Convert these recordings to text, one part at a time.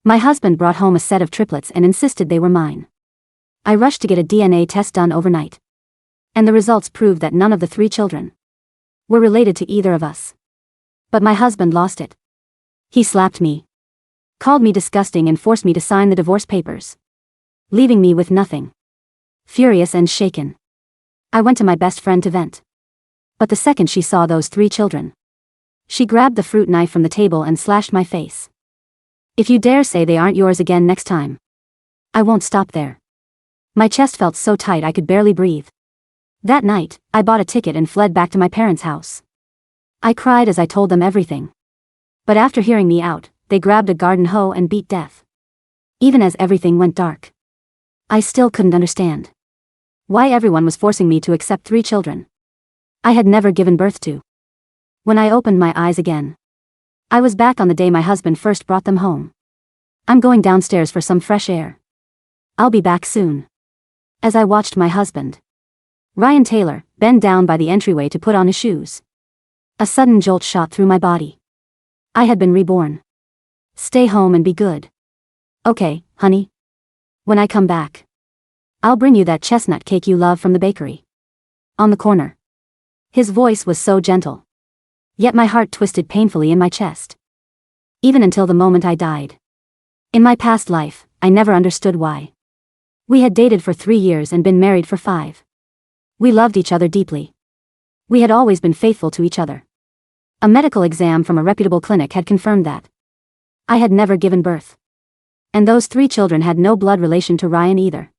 My husband brought home a set of triplets and insisted they were mine. I rushed to get a DNA test done overnight. And the results proved that none of the 3 children were related to either of us. But my husband lost it. He slapped me, called me disgusting and forced me to sign the divorce papers, leaving me with nothing. Furious and shaken, I went to my best friend to vent. But the second she saw those 3 children, she grabbed the fruit knife from the table and slashed my face. If you dare say they aren't yours again next time, I won't stop there. My chest felt so tight I could barely breathe. That night, I bought a ticket and fled back to my parents' house. I cried as I told them everything. But after hearing me out, they grabbed a garden hoe and beat death. Even as everything went dark, I still couldn't understand why everyone was forcing me to accept 3 children I had never given birth to. When I opened my eyes again, I was back on the day my husband first brought them home. I'm going downstairs for some fresh air. I'll be back soon. As I watched my husband, Ryan Taylor, bend down by the entryway to put on his shoes, a sudden jolt shot through my body. I had been reborn. Stay home and be good. Okay, honey. When I come back, I'll bring you that chestnut cake you love from the bakery on the corner. His voice was so gentle, yet my heart twisted painfully in my chest. Even until the moment I died. In my past life, I never understood why. We had dated for 3 years and been married for 5. We loved each other deeply. We had always been faithful to each other. A medical exam from a reputable clinic had confirmed that. I had never given birth. And those 3 children had no blood relation to Ryan either.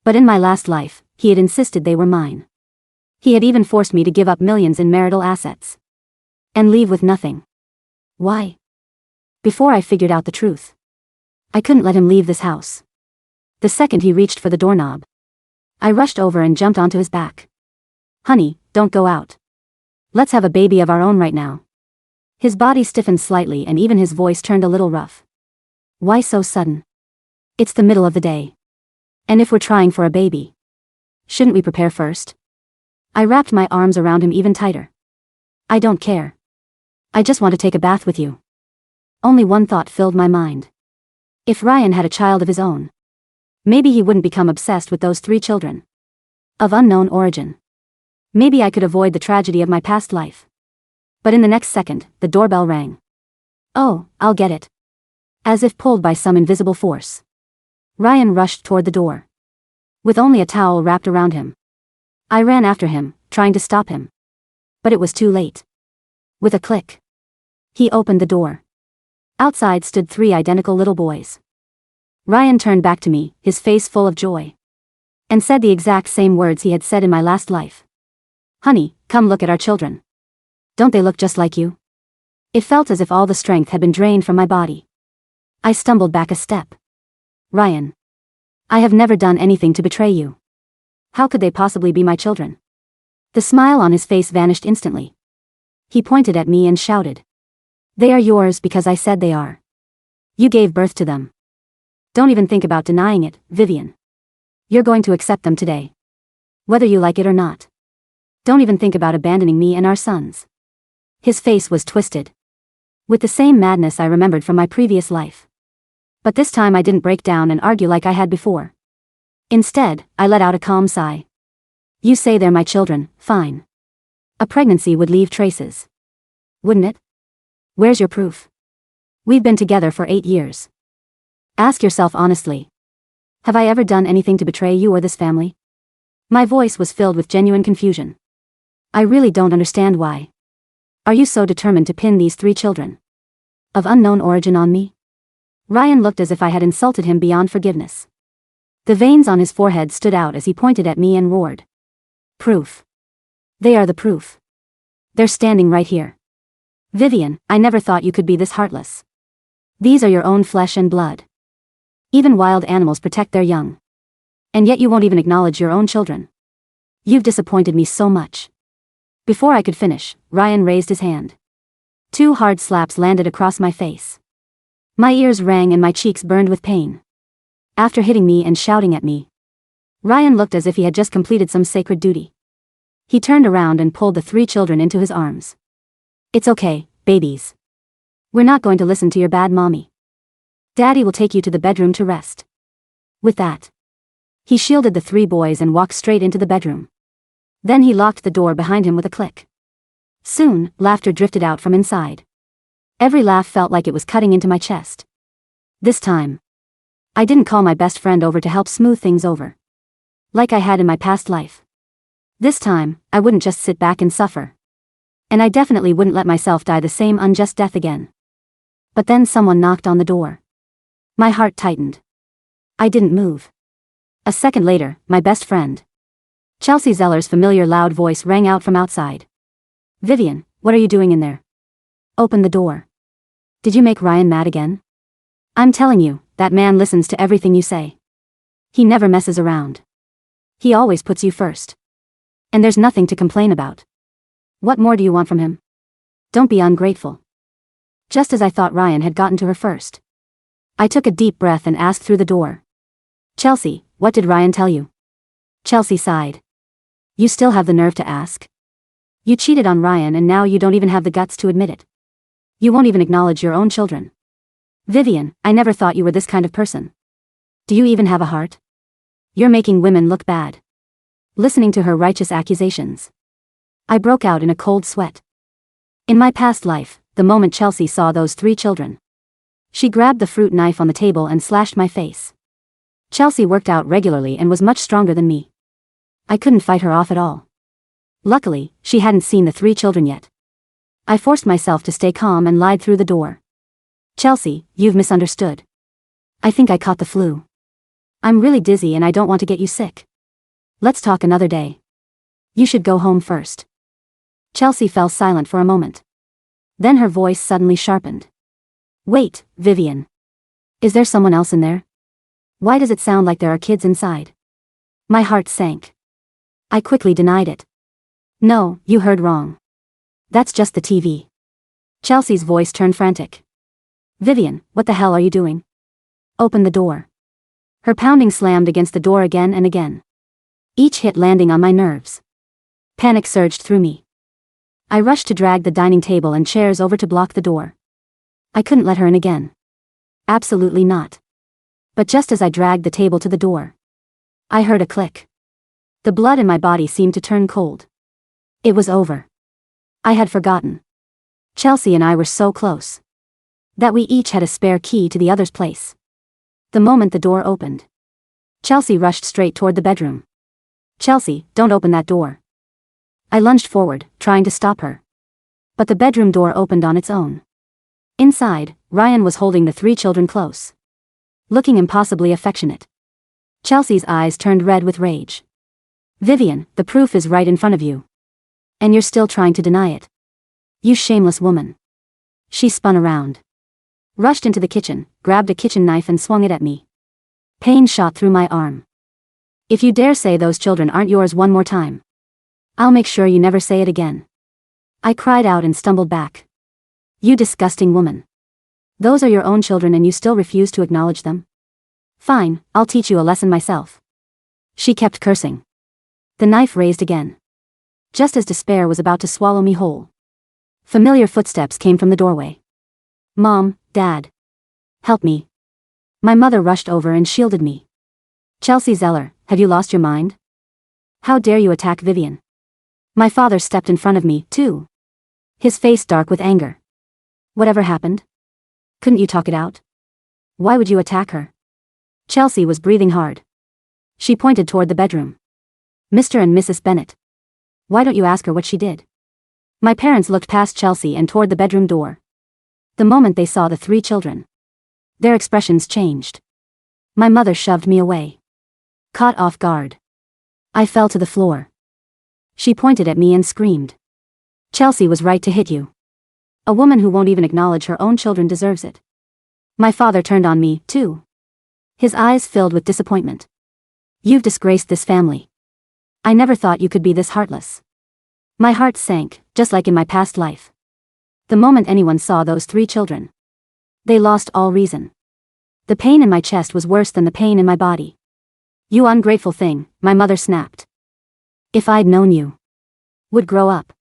But in my last life, he had insisted they were mine. He had even forced me to give up millions in marital assets. And leave with nothing. Why? Before I figured out the truth, I couldn't let him leave this house. The second he reached for the doorknob, I rushed over and jumped onto his back. Honey, don't go out. Let's have a baby of our own right now. His body stiffened slightly and even his voice turned a little rough. Why so sudden? It's the middle of the day. And if we're trying for a baby, shouldn't we prepare first? I wrapped my arms around him even tighter. I don't care. I just want to take a bath with you. Only one thought filled my mind. If Ryan had a child of his own, maybe he wouldn't become obsessed with those 3 children of unknown origin. Maybe I could avoid the tragedy of my past life. But in the next second, the doorbell rang. Oh, I'll get it. As if pulled by some invisible force, Ryan rushed toward the door, with only a towel wrapped around him. I ran after him, trying to stop him. But it was too late. With a click, he opened the door. Outside stood 3 identical little boys. Ryan turned back to me, his face full of joy, and said the exact same words he had said in my last life. Honey, come look at our children. Don't they look just like you? It felt as if all the strength had been drained from my body. I stumbled back a step. Ryan, I have never done anything to betray you. How could they possibly be my children? The smile on his face vanished instantly. He pointed at me and shouted. They are yours because I said they are. You gave birth to them. Don't even think about denying it, Vivian. You're going to accept them today, whether you like it or not. Don't even think about abandoning me and our sons. His face was twisted, with the same madness I remembered from my previous life. But this time I didn't break down and argue like I had before. Instead, I let out a calm sigh. You say they're my children, fine. A pregnancy would leave traces, wouldn't it? Where's your proof? We've been together for 8 years. Ask yourself honestly. Have I ever done anything to betray you or this family? My voice was filled with genuine confusion. I really don't understand why. Are you so determined to pin these 3 children of unknown origin on me? Ryan looked as if I had insulted him beyond forgiveness. The veins on his forehead stood out as he pointed at me and roared. Proof. They are the proof. They're standing right here. Vivian, I never thought you could be this heartless. These are your own flesh and blood. Even wild animals protect their young. And yet you won't even acknowledge your own children. You've disappointed me so much. Before I could finish, Ryan raised his hand. 2 hard slaps landed across my face. My ears rang and my cheeks burned with pain. After hitting me and shouting at me, Ryan looked as if he had just completed some sacred duty. He turned around and pulled the 3 children into his arms. It's okay, babies. We're not going to listen to your bad mommy. Daddy will take you to the bedroom to rest. With that, he shielded the 3 boys and walked straight into the bedroom. Then he locked the door behind him with a click. Soon, laughter drifted out from inside. Every laugh felt like it was cutting into my chest. This time, I didn't call my best friend over to help smooth things over, like I had in my past life. This time, I wouldn't just sit back and suffer. And I definitely wouldn't let myself die the same unjust death again. But then someone knocked on the door. My heart tightened. I didn't move. A second later, my best friend, Chelsea Zeller's familiar loud voice rang out from outside. Vivian, what are you doing in there? Open the door. Did you make Ryan mad again? I'm telling you, that man listens to everything you say. He never messes around. He always puts you first. And there's nothing to complain about. What more do you want from him? Don't be ungrateful. Just as I thought Ryan had gotten to her first, I took a deep breath and asked through the door. Chelsea, what did Ryan tell you? Chelsea sighed. You still have the nerve to ask? You cheated on Ryan and now you don't even have the guts to admit it. You won't even acknowledge your own children. Vivian, I never thought you were this kind of person. Do you even have a heart? You're making women look bad. Listening to her righteous accusations, I broke out in a cold sweat. In my past life, the moment Chelsea saw those 3 children, she grabbed the fruit knife on the table and slashed my face. Chelsea worked out regularly and was much stronger than me. I couldn't fight her off at all. Luckily, she hadn't seen the 3 children yet. I forced myself to stay calm and lied through the door. Chelsea, you've misunderstood. I think I caught the flu. I'm really dizzy and I don't want to get you sick. Let's talk another day. You should go home first. Chelsea fell silent for a moment. Then her voice suddenly sharpened. Wait, Vivian. Is there someone else in there? Why does it sound like there are kids inside? My heart sank. I quickly denied it. No, you heard wrong. That's just the TV. Chelsea's voice turned frantic. Vivian, what the hell are you doing? Open the door. Her pounding slammed against the door again and again, each hit landing on my nerves. Panic surged through me. I rushed to drag the dining table and chairs over to block the door. I couldn't let her in again. Absolutely not. But just as I dragged the table to the door, I heard a click. The blood in my body seemed to turn cold. It was over. I had forgotten. Chelsea and I were so close that we each had a spare key to the other's place. The moment the door opened, Chelsea rushed straight toward the bedroom. Chelsea, don't open that door. I lunged forward, trying to stop her. But the bedroom door opened on its own. Inside, Ryan was holding the 3 children close, looking impossibly affectionate. Chelsea's eyes turned red with rage. Vivian, the proof is right in front of you. And you're still trying to deny it. You shameless woman. She spun around, rushed into the kitchen, grabbed a kitchen knife and swung it at me. Pain shot through my arm. If you dare say those children aren't yours one more time, I'll make sure you never say it again. I cried out and stumbled back. You disgusting woman. Those are your own children and you still refuse to acknowledge them? Fine, I'll teach you a lesson myself. She kept cursing. The knife raised again, just as despair was about to swallow me whole. Familiar footsteps came from the doorway. Mom, Dad. Help me. My mother rushed over and shielded me. Chelsea Zeller, have you lost your mind? How dare you attack Vivian? My father stepped in front of me, too, his face dark with anger. Whatever happened? Couldn't you talk it out? Why would you attack her? Chelsea was breathing hard. She pointed toward the bedroom. Mr. and Mrs. Bennett. Why don't you ask her what she did? My parents looked past Chelsea and toward the bedroom door. The moment they saw the 3 children, their expressions changed. My mother shoved me away. Caught off guard, I fell to the floor. She pointed at me and screamed. Chelsea was right to hit you. A woman who won't even acknowledge her own children deserves it. My father turned on me, too, his eyes filled with disappointment. You've disgraced this family. I never thought you could be this heartless. My heart sank, just like in my past life. The moment anyone saw those 3 children, they lost all reason. The pain in my chest was worse than the pain in my body. You ungrateful thing, my mother snapped. If I'd known you would grow up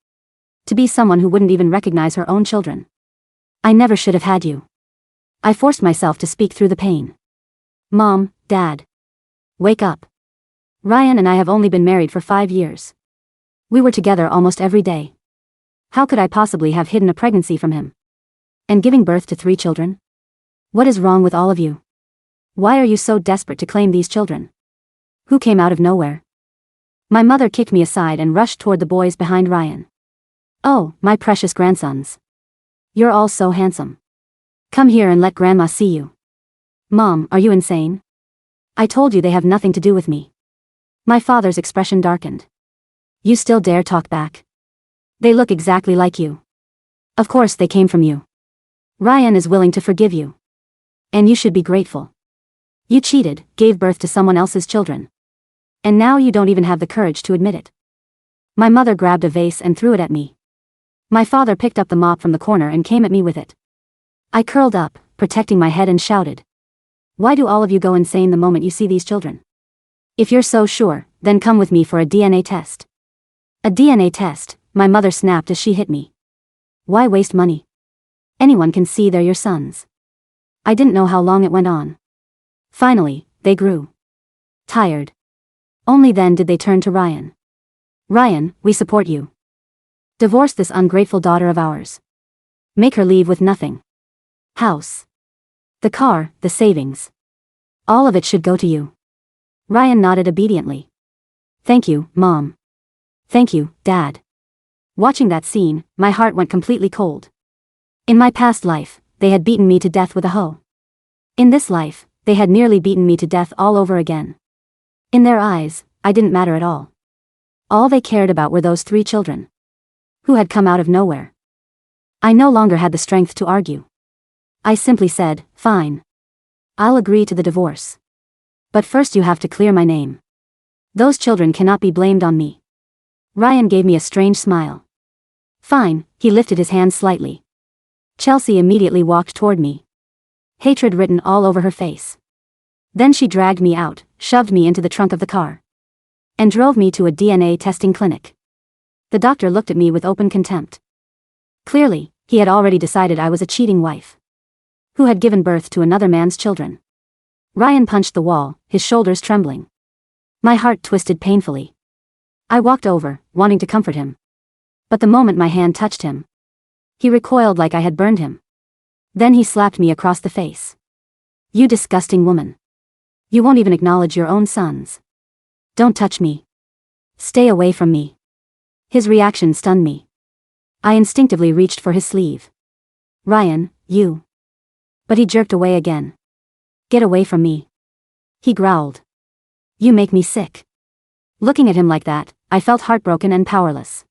to be someone who wouldn't even recognize her own children, I never should have had you. I forced myself to speak through the pain. Mom, Dad. Wake up. Ryan and I have only been married for 5 years. We were together almost every day. How could I possibly have hidden a pregnancy from him? And giving birth to 3 children? What is wrong with all of you? Why are you so desperate to claim these children? Who came out of nowhere? My mother kicked me aside and rushed toward the boys behind Ryan. Oh, my precious grandsons. You're all so handsome. Come here and let Grandma see you. Mom, are you insane? I told you they have nothing to do with me. My father's expression darkened. You still dare talk back? They look exactly like you. Of course they came from you. Ryan is willing to forgive you. And you should be grateful. You cheated, gave birth to someone else's children. And now you don't even have the courage to admit it. My mother grabbed a vase and threw it at me. My father picked up the mop from the corner and came at me with it. I curled up, protecting my head, and shouted. Why do all of you go insane the moment you see these children? If you're so sure, then come with me for a DNA test. A DNA test, my mother snapped as she hit me. Why waste money? Anyone can see they're your sons. I didn't know how long it went on. Finally, they grew tired. Only then did they turn to Ryan. Ryan, we support you. Divorce this ungrateful daughter of ours. Make her leave with nothing. House. The car, the savings. All of it should go to you. Ryan nodded obediently. Thank you, Mom. Thank you, Dad. Watching that scene, my heart went completely cold. In my past life, they had beaten me to death with a hoe. In this life, they had nearly beaten me to death all over again. In their eyes, I didn't matter at all. All they cared about were those 3 children. Who had come out of nowhere. I no longer had the strength to argue. I simply said, fine. I'll agree to the divorce. But first you have to clear my name. Those children cannot be blamed on me. Ryan gave me a strange smile. Fine, he lifted his hand slightly. Chelsea immediately walked toward me. Hatred written all over her face. Then she dragged me out, shoved me into the trunk of the car. And drove me to a DNA testing clinic. The doctor looked at me with open contempt. Clearly, he had already decided I was a cheating wife. Who had given birth to another man's children. Ryan punched the wall, his shoulders trembling. My heart twisted painfully. I walked over, wanting to comfort him. But the moment my hand touched him, he recoiled like I had burned him. Then he slapped me across the face. You disgusting woman. You won't even acknowledge your own sons. Don't touch me. Stay away from me. His reaction stunned me. I instinctively reached for his sleeve. Ryan, you. But he jerked away again. Get away from me. He growled. You make me sick. Looking at him like that, I felt heartbroken and powerless.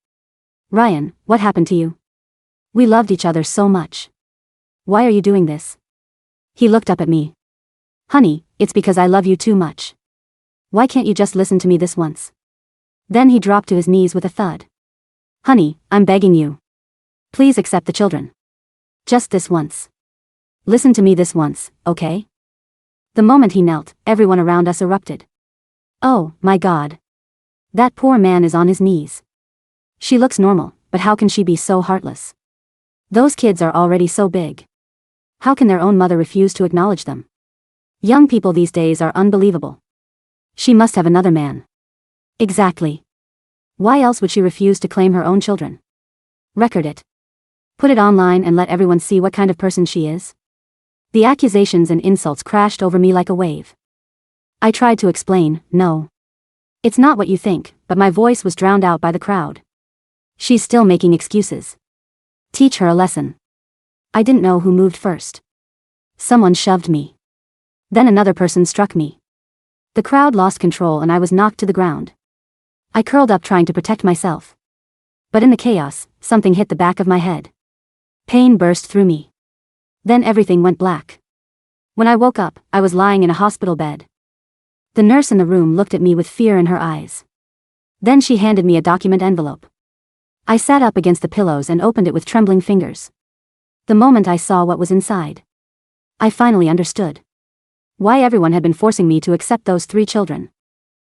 Ryan, what happened to you? We loved each other so much. Why are you doing this? He looked up at me. Honey, it's because I love you too much. Why can't you just listen to me this once? Then he dropped to his knees with a thud. Honey, I'm begging you. Please accept the children. Just this once. Listen to me this once, okay? The moment he knelt, everyone around us erupted. Oh, my God. That poor man is on his knees. She looks normal, but how can she be so heartless? Those kids are already so big. How can their own mother refuse to acknowledge them? Young people these days are unbelievable. She must have another man. Exactly. Why else would she refuse to claim her own children? Record it. Put it online and let everyone see what kind of person she is. The accusations and insults crashed over me like a wave. I tried to explain, no. It's not what you think, but my voice was drowned out by the crowd. She's still making excuses. Teach her a lesson. I didn't know who moved first. Someone shoved me. Then another person struck me. The crowd lost control and I was knocked to the ground. I curled up trying to protect myself. But in the chaos, something hit the back of my head. Pain burst through me. Then everything went black. When I woke up, I was lying in a hospital bed. The nurse in the room looked at me with fear in her eyes. Then she handed me a document envelope. I sat up against the pillows and opened it with trembling fingers. The moment I saw what was inside, I finally understood why everyone had been forcing me to accept those 3 children.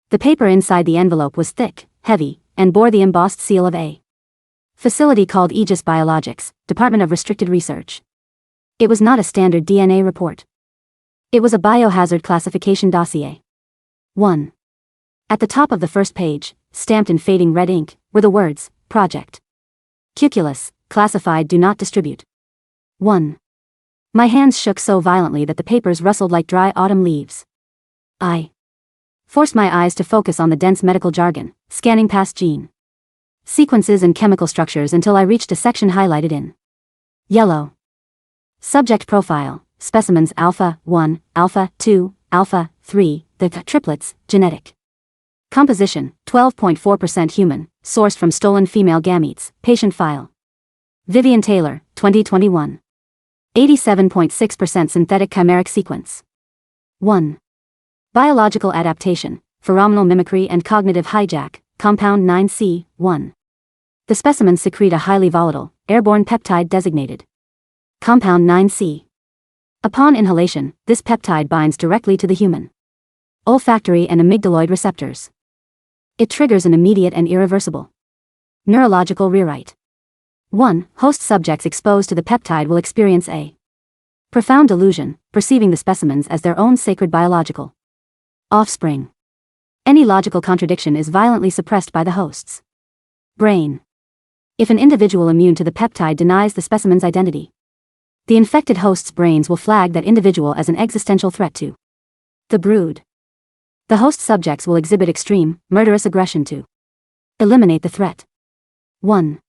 The paper inside the envelope was thick, heavy, and bore the embossed seal of a facility called Aegis Biologics, Department of Restricted Research. It was not a standard DNA report. It was a biohazard classification dossier. 1. At the top of the first page, stamped in fading red ink, were the words, Project Cuculus, classified do not distribute. 1. My hands shook so violently that the papers rustled like dry autumn leaves. I forced my eyes to focus on the dense medical jargon, scanning past gene sequences and chemical structures until I reached a section highlighted in yellow. Subject profile, specimens alpha 1, alpha 2, alpha 3, the triplets, genetic composition, 12.4% human, sourced from stolen female gametes, patient file. Vivian Taylor, 2021. 87.6% synthetic chimeric sequence. 1. Biological adaptation, pheromonal mimicry and cognitive hijack, compound 9C, 1. The specimens secrete a highly volatile, airborne peptide designated compound 9C. Upon inhalation, this peptide binds directly to the human olfactory and amygdaloid receptors. It triggers an immediate and irreversible neurological rewrite. 1. Host subjects exposed to the peptide will experience a profound delusion, perceiving the specimens as their own sacred biological offspring. Any logical contradiction is violently suppressed by the host's brain. If an individual immune to the peptide denies the specimen's identity, the infected host's brains will flag that individual as an existential threat to the brood. The host subjects will exhibit extreme, murderous aggression to eliminate the threat. 1.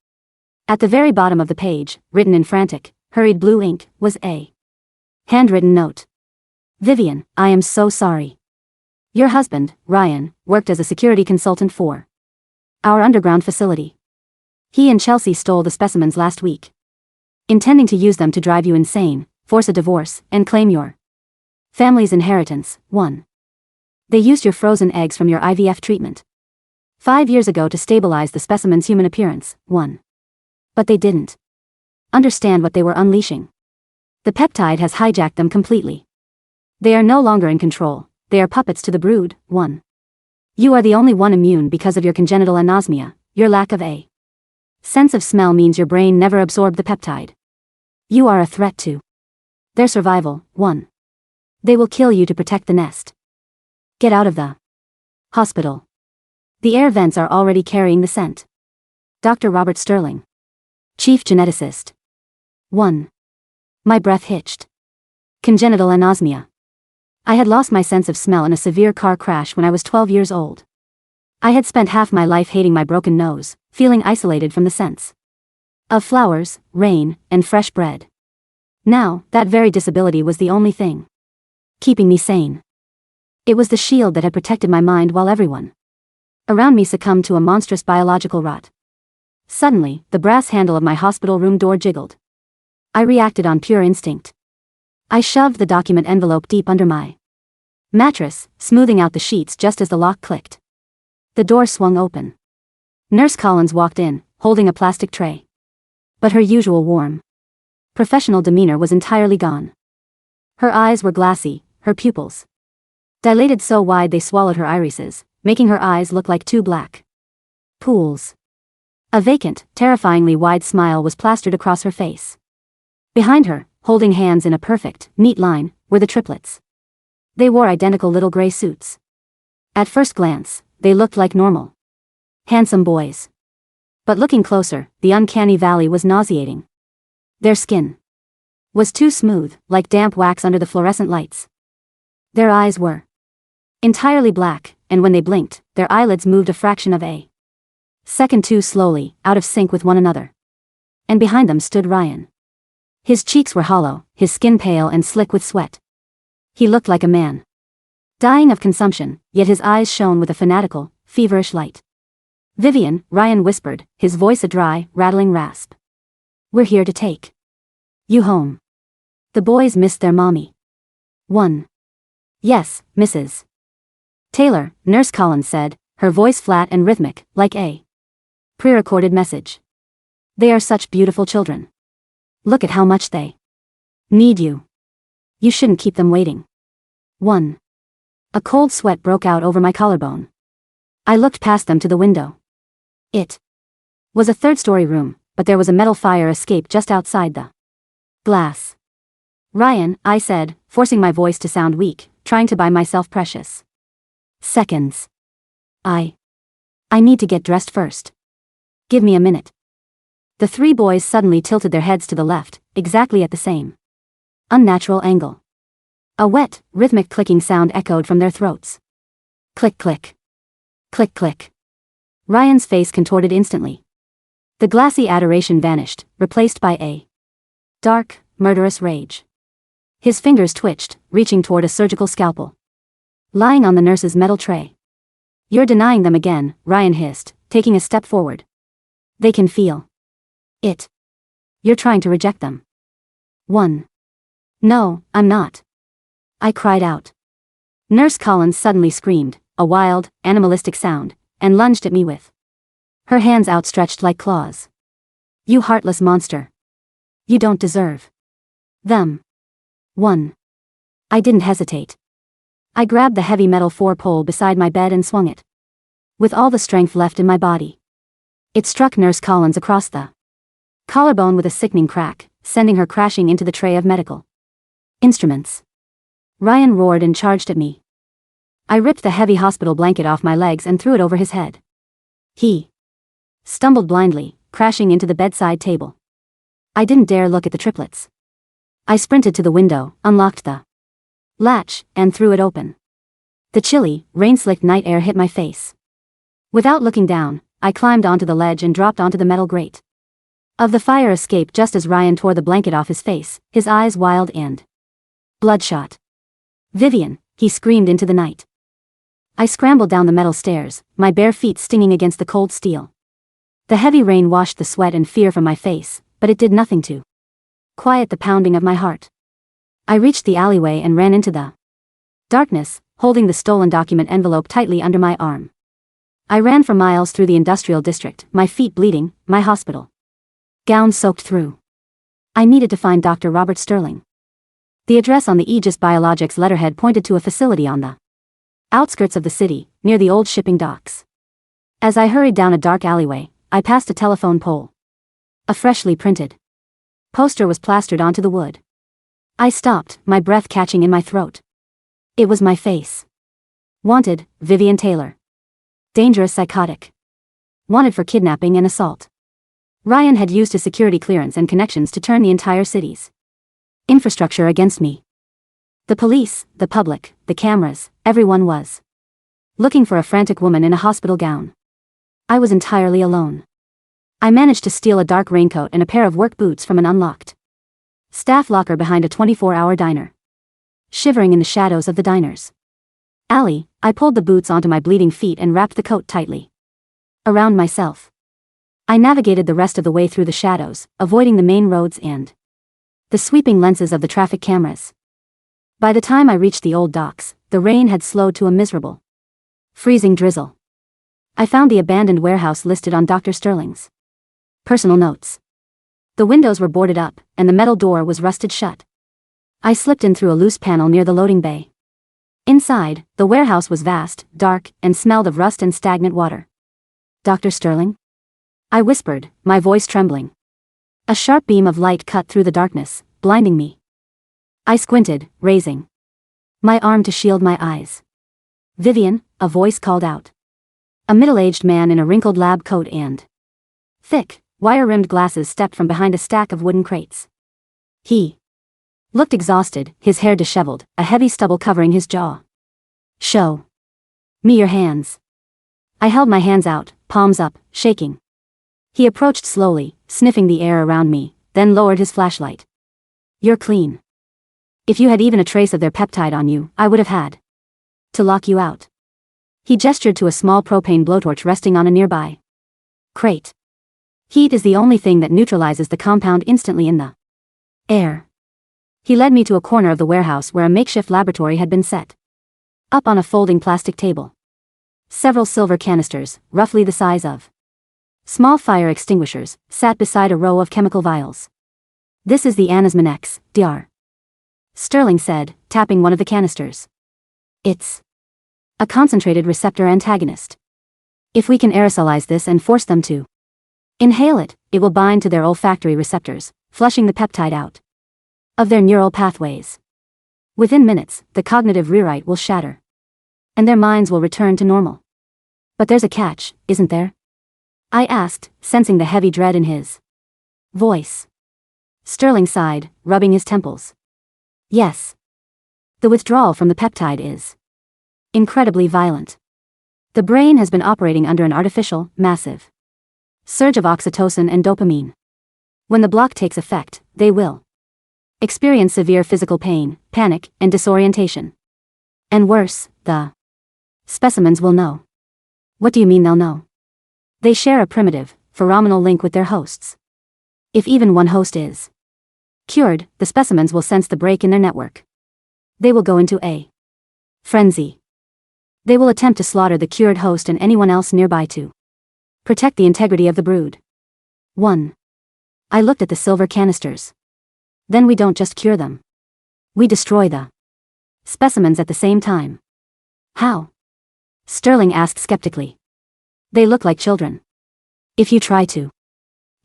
At the very bottom of the page, written in frantic, hurried blue ink, was a handwritten note. Vivian, I am so sorry. Your husband, Ryan, worked as a security consultant for our underground facility. He and Chelsea stole the specimens last week, intending to use them to drive you insane, force a divorce, and claim your family's inheritance. 1. They used your frozen eggs from your IVF treatment 5 years ago to stabilize the specimen's human appearance. 1. But they didn't understand what they were unleashing. The peptide has hijacked them completely. They are no longer in control, they are puppets to the brood. 1. You are the only one immune because of your congenital anosmia. Your lack of a sense of smell means your brain never absorbed the peptide. You are a threat to their survival. 1. They will kill you to protect the nest. Get out of the hospital. The air vents are already carrying the scent. Dr. Robert Sterling, Chief Geneticist. 1. My breath hitched. Congenital anosmia. I had lost my sense of smell in a severe car crash when I was 12 years old. I had spent half my life hating my broken nose, feeling isolated from the scents of flowers, rain, and fresh bread. Now, that very disability was the only thing keeping me sane. It was the shield that had protected my mind while everyone around me succumbed to a monstrous biological rot. Suddenly, the brass handle of my hospital room door jiggled. I reacted on pure instinct. I shoved the document envelope deep under my mattress, smoothing out the sheets just as the lock clicked. The door swung open. Nurse Collins walked in, holding a plastic tray. But her usual warm, professional demeanor was entirely gone. Her eyes were glassy, her pupils dilated so wide they swallowed her irises, making her eyes look like two black pools. A vacant, terrifyingly wide smile was plastered across her face. Behind her, holding hands in a perfect, neat line, were the triplets. They wore identical little gray suits. At first glance, they looked like normal, handsome boys. But looking closer, the uncanny valley was nauseating. Their skin was too smooth, like damp wax under the fluorescent lights. Their eyes were entirely black, and when they blinked, their eyelids moved a fraction of a second too slowly, out of sync with one another. And behind them stood Ryan. His cheeks were hollow, his skin pale and slick with sweat. He looked like a man dying of consumption, yet his eyes shone with a fanatical, feverish light. Vivian, Ryan whispered, his voice a dry, rattling rasp. We're here to take you home. The boys missed their mommy. 1. Yes, Mrs. Taylor, Nurse Collins said, her voice flat and rhythmic, like a pre-recorded message. They are such beautiful children. Look at how much they need you. You shouldn't keep them waiting. 1. A cold sweat broke out over my collarbone. I looked past them to the window. It was a third-story room, but there was a metal fire escape just outside the glass. Ryan, I said, forcing my voice to sound weak, trying to buy myself precious seconds. I need to get dressed first. Give me a minute. The three boys suddenly tilted their heads to the left, exactly at the same unnatural angle. A wet, rhythmic clicking sound echoed from their throats. Click click. Click click. Ryan's face contorted instantly. The glassy adoration vanished, replaced by a dark, murderous rage. His fingers twitched, reaching toward a surgical scalpel lying on the nurse's metal tray. You're denying them again, Ryan hissed, taking a step forward. They can feel it. You're trying to reject them. One. No, I'm not. I cried out. Nurse Collins suddenly screamed, a wild, animalistic sound, and lunged at me with her hands outstretched like claws. You heartless monster. You don't deserve them. One. I didn't hesitate. I grabbed the heavy metal 4-pole beside my bed and swung it with all the strength left in my body. It struck Nurse Collins across the collarbone with a sickening crack, sending her crashing into the tray of medical instruments. Ryan roared and charged at me. I ripped the heavy hospital blanket off my legs and threw it over his head. He stumbled blindly, crashing into the bedside table. I didn't dare look at the triplets. I sprinted to the window, unlocked the latch, and threw it open. The chilly, rain-slicked night air hit my face. Without looking down, I climbed onto the ledge and dropped onto the metal grate of the fire escape just as Ryan tore the blanket off his face, his eyes wild and bloodshot. Vivian, he screamed into the night. I scrambled down the metal stairs, my bare feet stinging against the cold steel. The heavy rain washed the sweat and fear from my face, but it did nothing to quiet the pounding of my heart. I reached the alleyway and ran into the darkness, holding the stolen document envelope tightly under my arm. I ran for miles through the industrial district, my feet bleeding, my hospital gown soaked through. I needed to find Dr. Robert Sterling. The address on the Aegis Biologics letterhead pointed to a facility on the outskirts of the city, near the old shipping docks. As I hurried down a dark alleyway, I passed a telephone pole. A freshly printed poster was plastered onto the wood. I stopped, my breath catching in my throat. It was my face. Wanted, Vivian Taylor. Dangerous psychotic. Wanted for kidnapping and assault. Ryan had used his security clearance and connections to turn the entire city's infrastructure against me. The police, the public, the cameras, everyone was looking for a frantic woman in a hospital gown. I was entirely alone. I managed to steal a dark raincoat and a pair of work boots from an unlocked staff locker behind a 24-hour diner. Shivering in the shadows of the diner's alley, I pulled the boots onto my bleeding feet and wrapped the coat tightly around myself. I navigated the rest of the way through the shadows, avoiding the main roads and the sweeping lenses of the traffic cameras. By the time I reached the old docks, the rain had slowed to a miserable, freezing drizzle. I found the abandoned warehouse listed on Dr. Sterling's personal notes. The windows were boarded up, and the metal door was rusted shut. I slipped in through a loose panel near the loading bay. Inside, the warehouse was vast, dark, and smelled of rust and stagnant water. Dr. Sterling? I whispered, my voice trembling. A sharp beam of light cut through the darkness, blinding me. I squinted, raising my arm to shield my eyes. Vivian, a voice called out. A middle-aged man in a wrinkled lab coat and thick, wire-rimmed glasses stepped from behind a stack of wooden crates. He looked exhausted, his hair disheveled, a heavy stubble covering his jaw. Show me your hands. I held my hands out, palms up, shaking. He approached slowly, sniffing the air around me, then lowered his flashlight. You're clean. If you had even a trace of their peptide on you, I would have had to lock you out. He gestured to a small propane blowtorch resting on a nearby crate. Heat is the only thing that neutralizes the compound instantly in the air. He led me to a corner of the warehouse where a makeshift laboratory had been set up on a folding plastic table. Several silver canisters, roughly the size of small fire extinguishers, sat beside a row of chemical vials. This is the Anisman X, Dr. Sterling said, tapping one of the canisters. It's a concentrated receptor antagonist. If we can aerosolize this and force them to inhale it, it will bind to their olfactory receptors, flushing the peptide out of their neural pathways. Within minutes, the cognitive rewrite will shatter. And their minds will return to normal. But there's a catch, isn't there? I asked, sensing the heavy dread in his voice. Sterling sighed, rubbing his temples. Yes. The withdrawal from the peptide is incredibly violent. The brain has been operating under an artificial, massive surge of oxytocin and dopamine. When the block takes effect, they will experience severe physical pain, panic, and disorientation. And worse, the specimens will know. What do you mean they'll know? They share a primitive, pheromonal link with their hosts. If even one host is cured, the specimens will sense the break in their network. They will go into a frenzy. They will attempt to slaughter the cured host and anyone else nearby to protect the integrity of the brood. 1. I looked at the silver canisters. Then we don't just cure them. We destroy the specimens at the same time. How? Sterling asked skeptically. They look like children. If you try to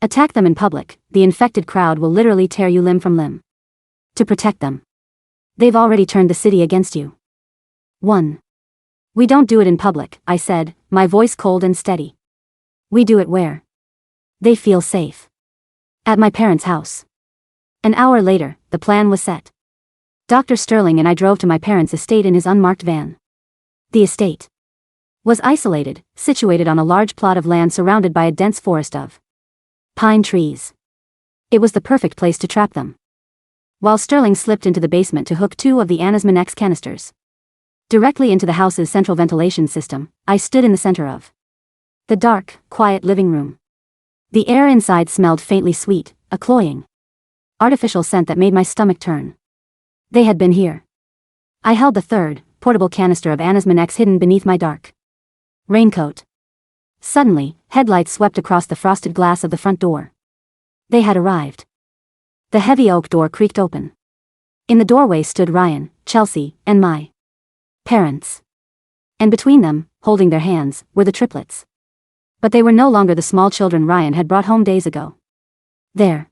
attack them in public, the infected crowd will literally tear you limb from limb. To protect them, they've already turned the city against you. 1. We don't do it in public, I said, my voice cold and steady. We do it where they feel safe. At my parents' house. An hour later, the plan was set. Dr. Sterling and I drove to my parents' estate in his unmarked van. The estate was isolated, situated on a large plot of land surrounded by a dense forest of pine trees. It was the perfect place to trap them. While Sterling slipped into the basement to hook 2 of the mine.I canisters directly into the house's central ventilation system, I stood in the center of the dark, quiet living room. The air inside smelled faintly sweet, a cloying, artificial scent that made my stomach turn. They had been here. I held the 3rd, portable canister of mine hidden beneath my dark raincoat. Suddenly, headlights swept across the frosted glass of the front door. They had arrived. The heavy oak door creaked open. In the doorway stood Ryan, Chelsea, and my parents. And between them, holding their hands, were the triplets. But they were no longer the small children Ryan had brought home days ago. Their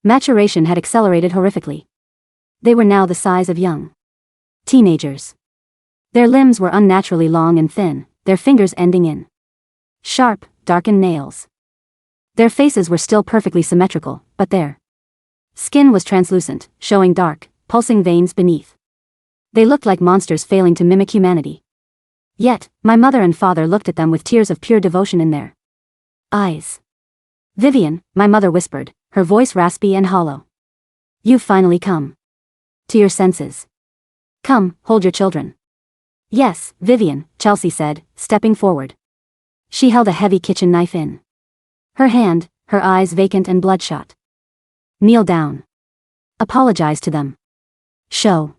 maturation had accelerated horrifically. They were now the size of young teenagers. Their limbs were unnaturally long and thin, their fingers ending in sharp, darkened nails. Their faces were still perfectly symmetrical, but their skin was translucent, showing dark, pulsing veins beneath. They looked like monsters failing to mimic humanity. Yet, my mother and father looked at them with tears of pure devotion in their eyes. Vivian, my mother whispered, her voice raspy and hollow. You've finally come to your senses. Come, hold your children. Yes, Vivian, Chelsea said, stepping forward. She held a heavy kitchen knife in her hand, her eyes vacant and bloodshot. Kneel down. Apologize to them. Show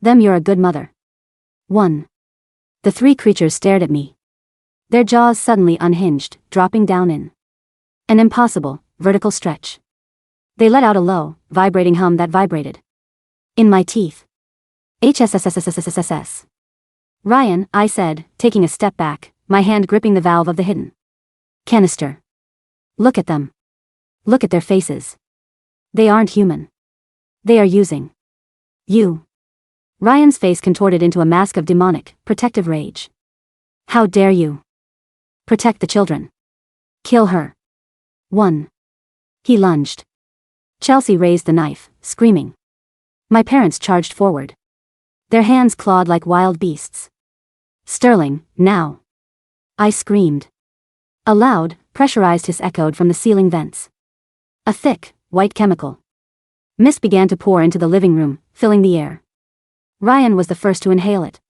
them you're a good mother. 1. The 3 creatures stared at me. Their jaws suddenly unhinged, dropping down in an impossible, vertical stretch. They let out a low, vibrating hum that vibrated in my teeth. HSSSSSSSS. Ryan, I said, taking a step back, my hand gripping the valve of the hidden canister. Look at them. Look at their faces. They aren't human. They are using you. Ryan's face contorted into a mask of demonic, protective rage. How dare you? Protect the children. Kill her. 1. He lunged. Chelsea raised the knife, screaming. My parents charged forward. Their hands clawed like wild beasts. Sterling, now. I screamed. A loud, pressurized hiss echoed from the ceiling vents. A thick, white chemical mist began to pour into the living room, filling the air. Ryan was the first to inhale it.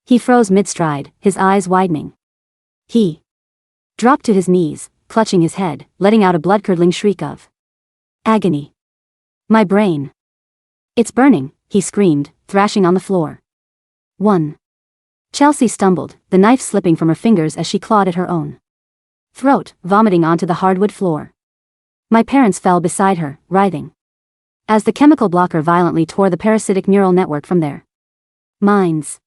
He froze mid-stride, his eyes widening. He dropped to his knees, clutching his head, letting out a blood-curdling shriek of agony. My brain. It's burning, he screamed, thrashing on the floor. 1. Chelsea stumbled, the knife slipping from her fingers as she clawed at her own throat, vomiting onto the hardwood floor. My parents fell beside her, writhing, as the chemical blocker violently tore the parasitic neural network from their minds.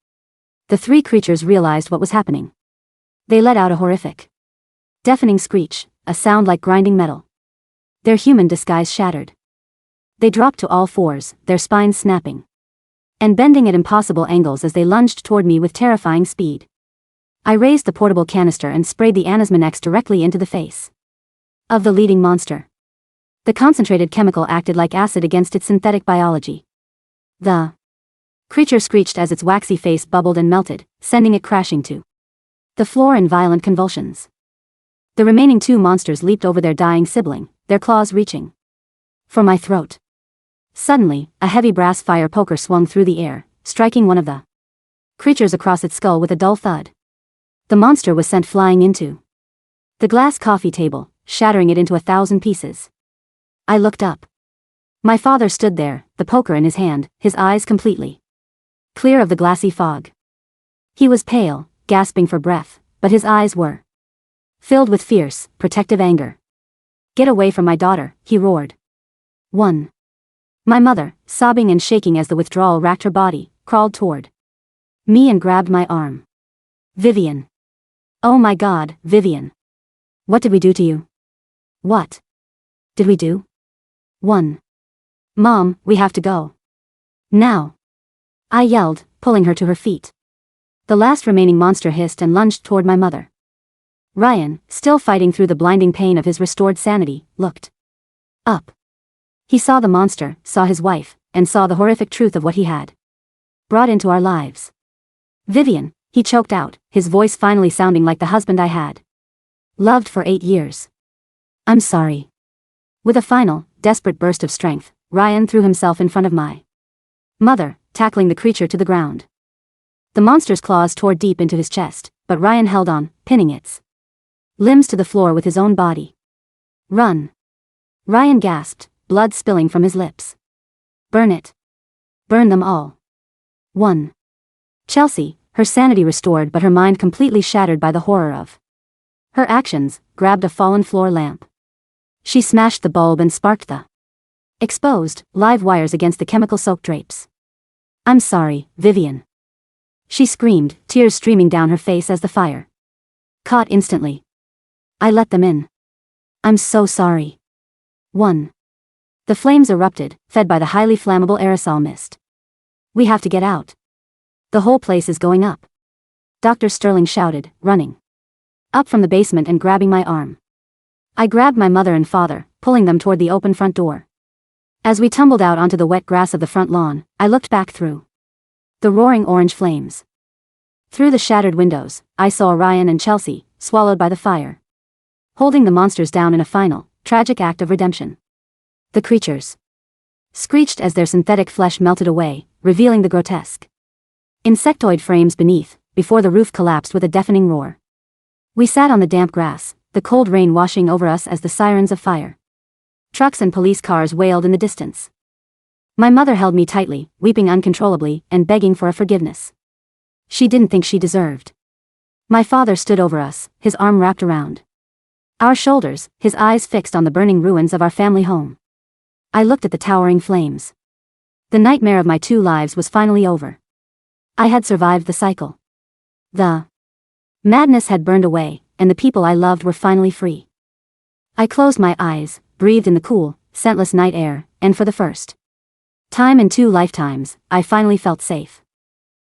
The 3 creatures realized what was happening. They let out a horrific, deafening screech, a sound like grinding metal. Their human disguise shattered. They dropped to all fours, their spines snapping and bending at impossible angles as they lunged toward me with terrifying speed. I raised the portable canister and sprayed the Anisman X directly into the face of the leading monster. The concentrated chemical acted like acid against its synthetic biology. The creature screeched as its waxy face bubbled and melted, sending it crashing to the floor in violent convulsions. The remaining two monsters leaped over their dying sibling, their claws reaching for my throat. Suddenly, a heavy brass fire poker swung through the air, striking one of the creatures across its skull with a dull thud. The monster was sent flying into the glass coffee table, shattering it into 1,000 pieces. I looked up. My father stood there, the poker in his hand, his eyes completely clear of the glassy fog. He was pale, gasping for breath, but his eyes were filled with fierce, protective anger. "Get away from my daughter," he roared. 1. My mother, sobbing and shaking as the withdrawal racked her body, crawled toward me and grabbed my arm. "Vivian. Oh my God, Vivian. What did we do to you?" "What did we do?" 1. "Mom, we have to go now," I yelled, pulling her to her feet. The last remaining monster hissed and lunged toward my mother. Ryan, still fighting through the blinding pain of his restored sanity, looked up. He saw the monster, saw his wife, and saw the horrific truth of what he had brought into our lives. "Vivian," he choked out, his voice finally sounding like the husband I had loved for 8 years. "I'm sorry." With a final, desperate burst of strength, Ryan threw himself in front of my mother, tackling the creature to the ground. The monster's claws tore deep into his chest, but Ryan held on, pinning its limbs to the floor with his own body. "Run!" Ryan gasped, blood spilling from his lips. "Burn it. Burn them all." 1. Chelsea, her sanity restored but her mind completely shattered by the horror of her actions, grabbed a fallen floor lamp. She smashed the bulb and sparked the exposed, live wires against the chemical-soaked drapes. "I'm sorry, Vivian," she screamed, tears streaming down her face as the fire caught instantly. "I let them in. I'm so sorry." 1. The flames erupted, fed by the highly flammable aerosol mist. "We have to get out. The whole place is going up," Dr. Sterling shouted, running up from the basement and grabbing my arm. I grabbed my mother and father, pulling them toward the open front door. As we tumbled out onto the wet grass of the front lawn, I looked back through the roaring orange flames. Through the shattered windows, I saw Ryan and Chelsea, swallowed by the fire, holding the monsters down in a final, tragic act of redemption. The creatures screeched as their synthetic flesh melted away, revealing the grotesque insectoid frames beneath, before the roof collapsed with a deafening roar. We sat on the damp grass, the cold rain washing over us as the sirens of fire trucks and police cars wailed in the distance. My mother held me tightly, weeping uncontrollably and begging for a forgiveness she didn't think she deserved. My father stood over us, his arm wrapped around our shoulders, his eyes fixed on the burning ruins of our family home. I looked at the towering flames. The nightmare of my 2 lives was finally over. I had survived the cycle. The madness had burned away, and the people I loved were finally free. I closed my eyes, breathed in the cool, scentless night air, and for the first time in 2 lifetimes, I finally felt safe.